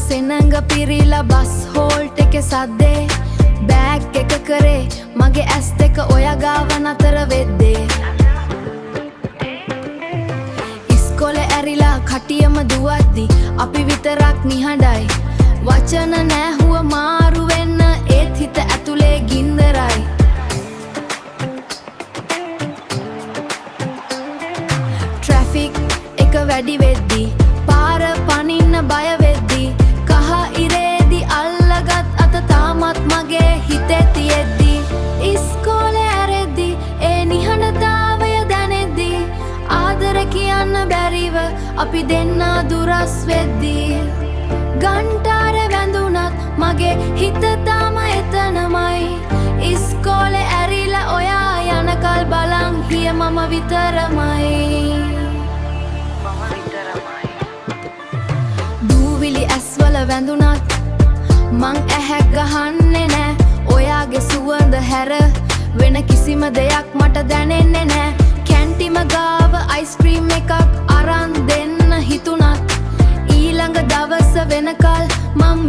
සෙනඟ පිරිලා bus halt එකේ සද්දේ bag එක කරේ මගේ ඇස් දෙක ඔය ගාව නතර වෙද්දේ ඉස්කෝලේ ඇරිලා කටියම දුවද්දි අපි විතරක් නිහඬයි වචන නැහුව මාරු වෙන්න ඒත් හිත ඇතුලේ ගින්දරයි ට්‍රැෆික් එක වැඩි වෙද්දි පාර පනින්න බය වෙද්දි කහ ඉරේදි අල්ලගත් අත තාමත් මගේ හිතේ තියෙද්දි ඉස්කෝලේ ඇරෙද්දි ඒ නිහඬතාවය දැනෙද්දි ආදර කියන්න බැරිව අපි දෙන්නා දුරස් වෙද්දි ගන්ටාර වැඳුනත් මගේ හිත තාම එතනමයි ඉස්කෝලේ ඇරිලා ඔයා යනකල් බලන් හිය මම විතරමයි දූවිලි ඇස්වල වැඳුනත් මං ඇහැක් ගහන්නේ නෑ ඔයාගේ සුවඳ හැර වෙන කිසිම දෙයක් මට දැනෙන්නේ නෑ කැන්ටිම ගාව අයිස්ක්‍රීම් එකක් අරන් දෙන්න හිතුනත් ඊළඟ දවස වෙනකල් මම